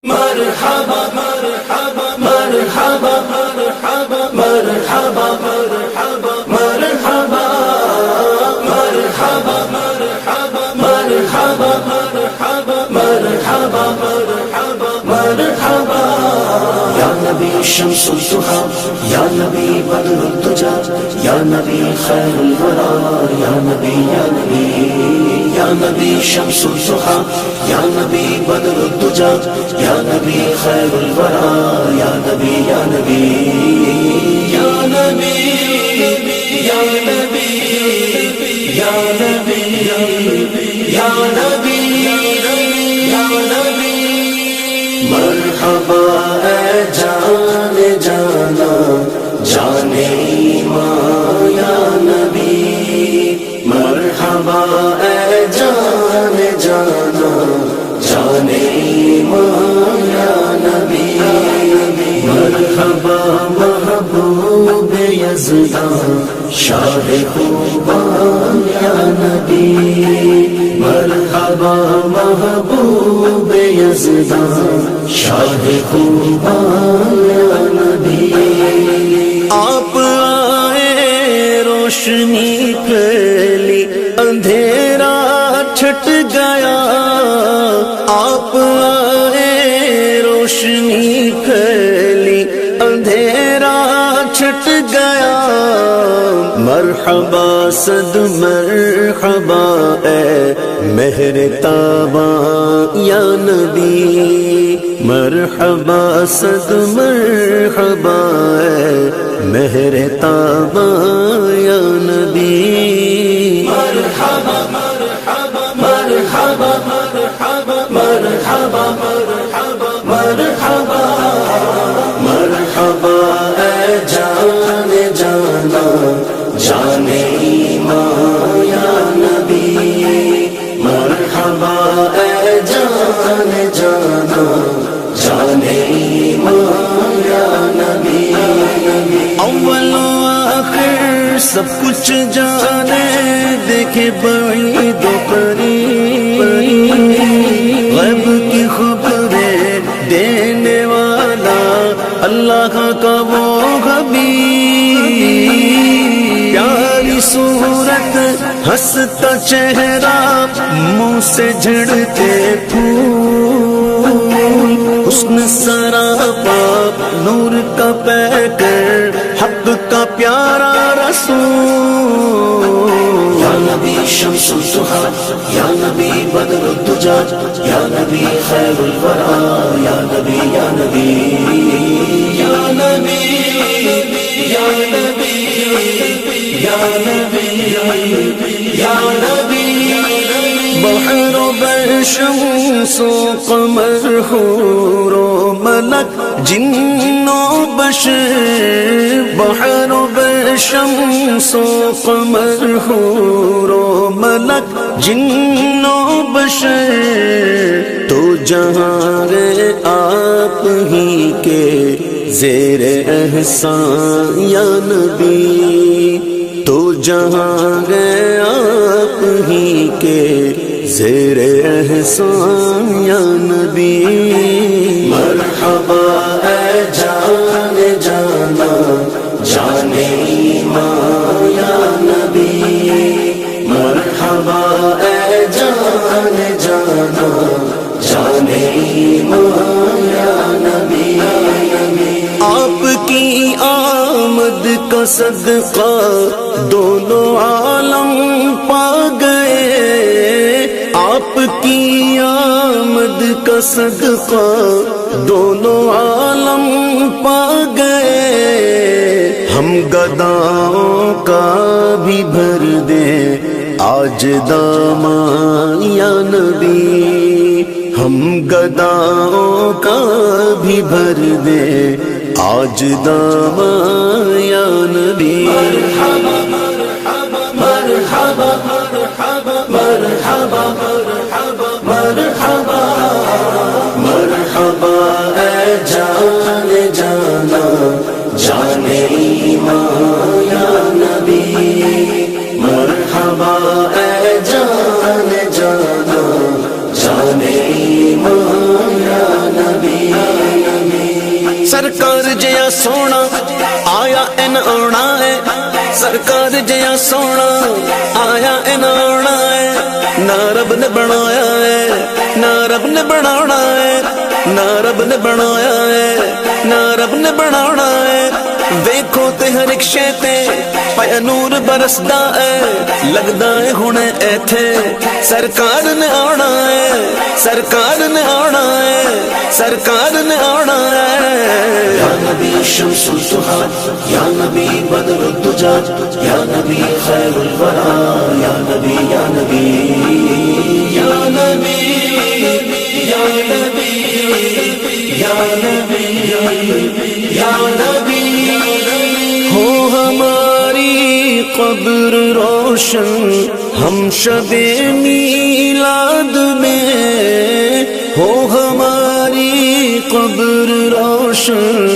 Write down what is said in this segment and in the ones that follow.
مرحبا مرحبا مرحبا مرحبا مرحبا مرحبا مرحبا مرحبا مرحبا مرحبا مرحبا مرحبا مرحبا مرحبا یا نبی شمس الضحیٰ یا نبی بدر الدجا یا نبی خیر الورا یا نبی یا نبی یا نبی شمس الضحیٰ یا نبی بدر الدجا یا نبی خیر الورا یا نبی یا نبی یا نبی یا نبی یا نبی یا نبی یا نبی مرحبا اے جان جانا جان ایمان یا نبی مرحبا اے جان جانا جان ایمان یا نبی مرحبا محبوب یزدان شاہ خوبان یا نبی مرحبا محبوب یزدان شاہ خوبان یا نبی آپ آئے روشنی پھیلی اندھیرا چھٹ گیا آپ آئے روشنی پھیلی اندھیرا چھٹ گیا مرحبا صد مرحبا اے مہر تاباں یا نبی مرحبا صد مرحبا اے مہر تاباں یا نبی مرحبا مرحبا مرحبا مرحبا مرحبا مرحبا مرحبا مرحبا اے جان جانا جان ایمان یا نبی مرحبا اے جان جانا جان ایمان یا نبی اول و آخر سب کچھ جانے دیکھے بعید و قریب غیب کی خبریں دینے والا اللہ کا وہ حبیب پیاری صورت ہنستا چہرہ منہ سے جھڑتے پھول حسن سراپا نور کا پیکر حق کا پیارا رسول یا نبی شمس الضحیٰ یا نبی بدر الدجا یا نبی خیر الورا یا نبی یا نبی یا نبی یا نبی یا نبی یا نبی بحر و بر شمس و قمر حور و ملک جن و بشر بحر و بر شمس و قمر حور و ملک جن و بشر تو جہاں گئے آپ ہی کے زیر احسان یا نبی تو جہاں گئے آپ ہی کے زیر احسان یا نبی مرحبا اے جان جانا جان ایمان یا نبی مرحبا اے جان جانا جان ایمان یا نبی آپ کی آمد کا صدقہ دونوں عالم پا گئے آپ کی آمد کا صدقہ دونوں عالم پا گئے ہم گداؤں کا بھی بھر دیں آج داماں یا نبی ہم گداؤں کا بھی بھر دیں آج داماں یا نبی مرحبا مرحبا مرحبا مرحبا مرحبا مرحبا مرحبا مرحبا اے جان جانا جان ایمان یا نبی مرحبا اے جان جانا جان ایمان یا نبی سرکار جیا سونا آیا ان آنا ہے سرکار جیا سونا آیا ان آنا ہے نہ رب نے بنایا ہے نہ رب نے بنانا ہے نہ رب نے بنایا ہے نہ رب نے بنانا ہے ویکھو تے ہر ایک شے تے پیا نور برسدا ہے لگدا ہے ہن ایتھے سرکار نے آنا ہے سرکار نے آنا ہے سرکار نے آنا ہے یا نبی شمس الضحیٰ یا نبی بدر الدجا یا نبی خیر الورا یا نبی یا نبی یا نبی یا نبی یا نبی یا نبی ہو ہماری قبر روشن ہم شب میلاد میں ہو ہماری قبر روشن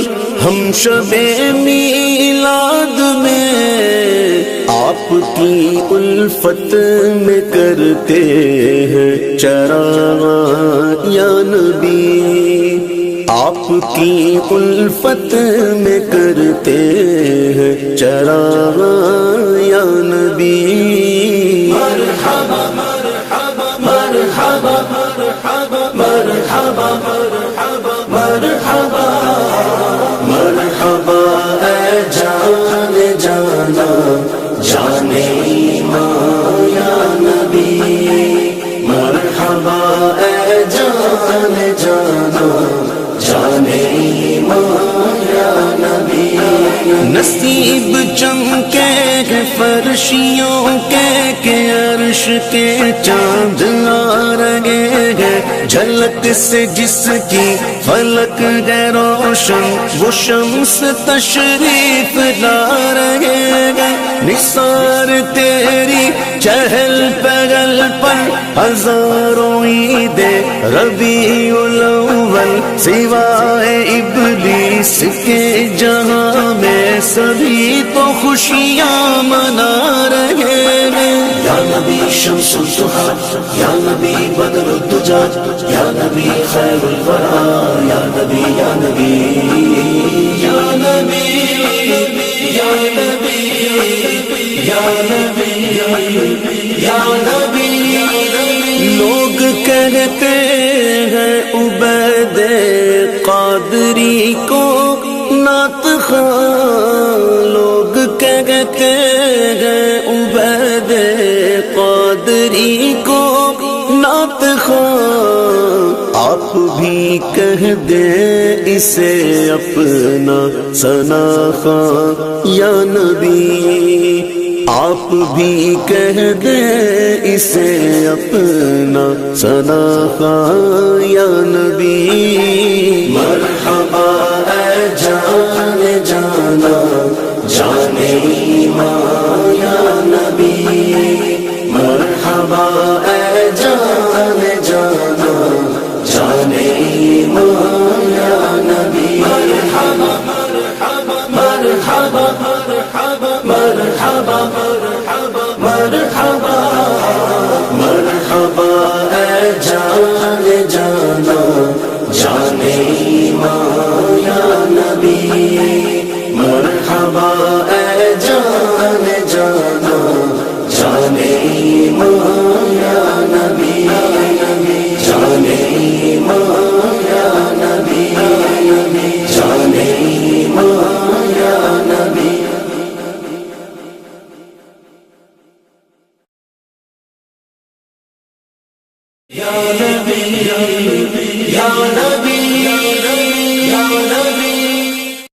ہم شب میلاد میں آپ کی الفت میں کرتے ہیں چراغاں یا نبی آپ کی الفت میں کرتے ہیں چراغاں یا نبی مرحبا مرحبا مرحبا مرحبا مرحبا مرحبا مرحبا اے جان جانا جانے ایمان یا نبی مرحبا اے جان جانا جانے ایمان یا نبی نصیب چمکے کہ فرشیوں کے عرش کے چاند آ رہے ہیں جھلک سے جس کی فلک ہے روشن وہ شمس تشریف لا رہے ہیں نثار تیری چہل پہل پر ہزاروں عید ربیع الاول سوائے ابلیس کے جہاں میں سبھی تو خوشیاں منا رہے ہیں یا نبی شمس الضحیٰ یا نبی بدر الدجا یا نبی خیر الورا یا نبی یا نبی یا نبی یا نبی یا نبی یا نبی لوگ کہتے ہیں عبید قادری کو نعت خواں لوگ کہتے ہیں عبید قادری کو نعت خواں آپ بھی کہہ دیں اسے اپنا ثنا خواں یا نبی آپ بھی کہہ دیں اسے اپنا ثنا خواں یا نبی مرحبا اے جان جانا جانے ایمان یا نبی مرحبا اے جان جانا جانے ایمان یا نبی مرحبا مرحبا مرحبا مرحبا مرحبا مرحبا مرحبا اے جان جانا جانے ایمان یا نبی مرحبا اے جان جانا جانے ایمان یا نبی جانے ایمان یا نبی جانے ایمان یا نبی یا نبی یا نبی یا نبی